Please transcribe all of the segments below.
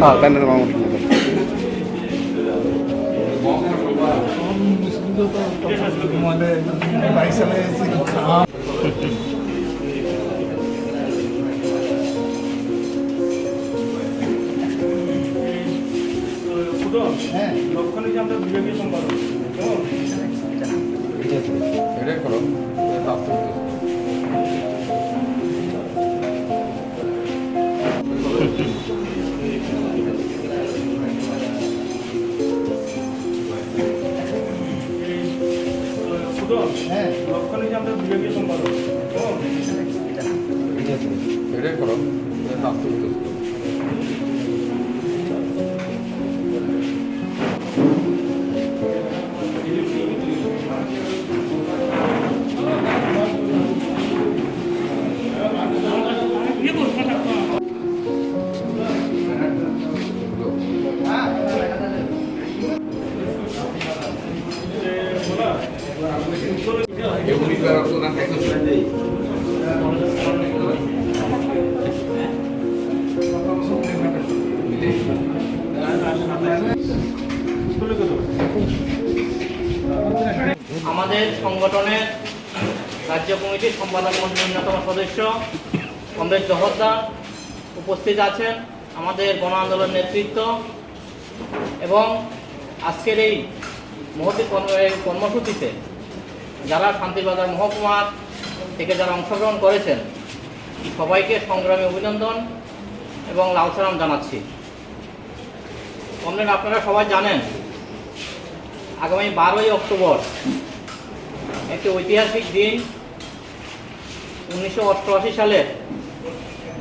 Banner Mamun লক্ষণে যে আমরা বিভাগীয় সম্পাদক এটাই করো লক্ষণে যে আমরা বিভাগীয় সম্পাদক এটাই করো আমাদের সংগঠনের রাজ্য কমিটির সম্পাদক মণ্ডলীর অন্যতম সদস্য কমরেড জহরদার উপস্থিত আছেন, আমাদের গণ আন্দোলন নেতৃত্ব এবং আজকের এই মহতী কর্মসূচিতে যারা শান্তিবাজার মহকুমার থেকে যারা অংশগ্রহণ করেছেন সবাইকে সংগ্রামী অভিনন্দন এবং লাল সালাম জানাচ্ছি। কমরেড, আপনারা সবাই জানেন আগামী 12ই অক্টোবর একটি ঐতিহাসিক দিন। 1988 সালের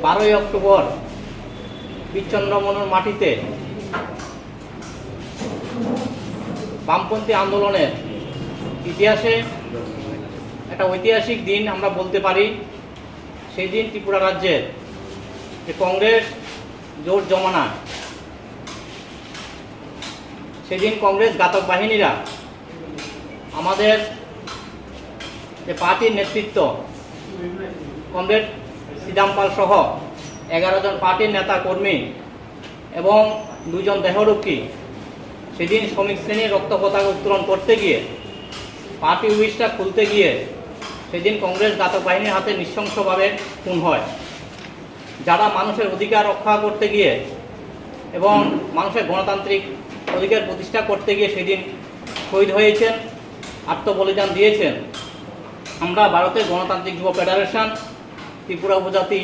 12ই অক্টোবর বীরচন্দ্র মাটিতে বামপন্থী আন্দোলনের ইতিহাসে একটা ঐতিহাসিক দিন আমরা বলতে পারি। সেই দিন ত্রিপুরা রাজ্যের যে কংগ্রেস জোট জমানা, সেদিন কংগ্রেস ঘাতক বাহিনীরা আমাদের যে পার্টির নেতৃত্ব কমরেড শ্রীরামপাল সহ 11 জন পার্টির নেতা কর্মী এবং 2 জন দেহরক্ষী সেদিন শ্রমিক শ্রেণীর রক্ত পতাকা উত্তোলন করতে গিয়ে পার্টি অফিসটা খুলতে গিয়ে সেদিন কংগ্রেস ঘাতক বাহিনীর হাতে নৃশংসভাবে খুন হয়। যারা মানুষের অধিকার রক্ষা করতে গিয়ে এবং মানুষের গণতান্ত্রিক অধিকার প্রতিষ্ঠা করতে গিয়ে সেদিন শহীদ হয়েছেন, আত্মবলিদান দিয়েছেন। আমরা ভারতের গণতান্ত্রিক যুব ফেডারেশন, ত্রিপুরা উপজাতি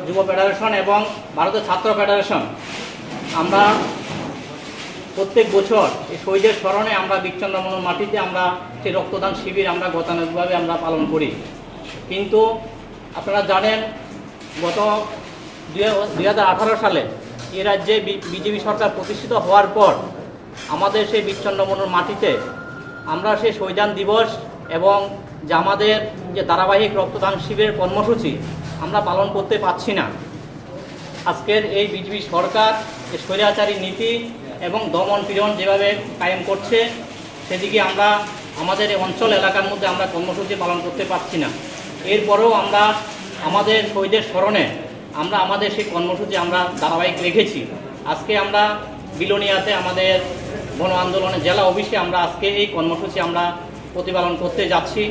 যুব ফেডারেশন এবং ভারতের ছাত্র ফেডারেশন আমরা প্রত্যেক বছর এই শহীদের স্মরণে আমরা বীরচন্দ্র মাটিতে আমরা সেই রক্তদান শিবির আমরা গতানুগতিকভাবে আমরা পালন করি। কিন্তু আপনারা জানেন গত 2018 সালে এ রাজ্যে বিজেপি সরকার প্রতিষ্ঠিত হওয়ার পর আমাদের সেই বীরচন্দ্র মাটিতে আমরা সেই শহীদান দিবস এবং যে আমাদের যে ধারাবাহিক রক্তদান শিবিরের কর্মসূচি আমরা পালন করতে পারছি না। আজকের এই বিজেপি সরকার যে স্বৈরাচারী নীতি এবং দমন পীড়ন যেভাবে কায়েম করছে সেদিকে আমরা আমাদের এই অঞ্চল এলাকার মধ্যে আমরা কর্মসূচি পালন করতে পারছি না। এরপরেও আমরা আমাদের শহীদের স্মরণে আমরা আমাদের সেই কর্মসূচি আমরা ধারাবাহিক রেখেছি। আজকে আমরা বিলোনিয়াতে আমাদের গণ আন্দোলনের জেলা অফিসে আমরা আজকে এই কর্মসূচি আমরা প্রতিপালন করতে যাচ্ছি।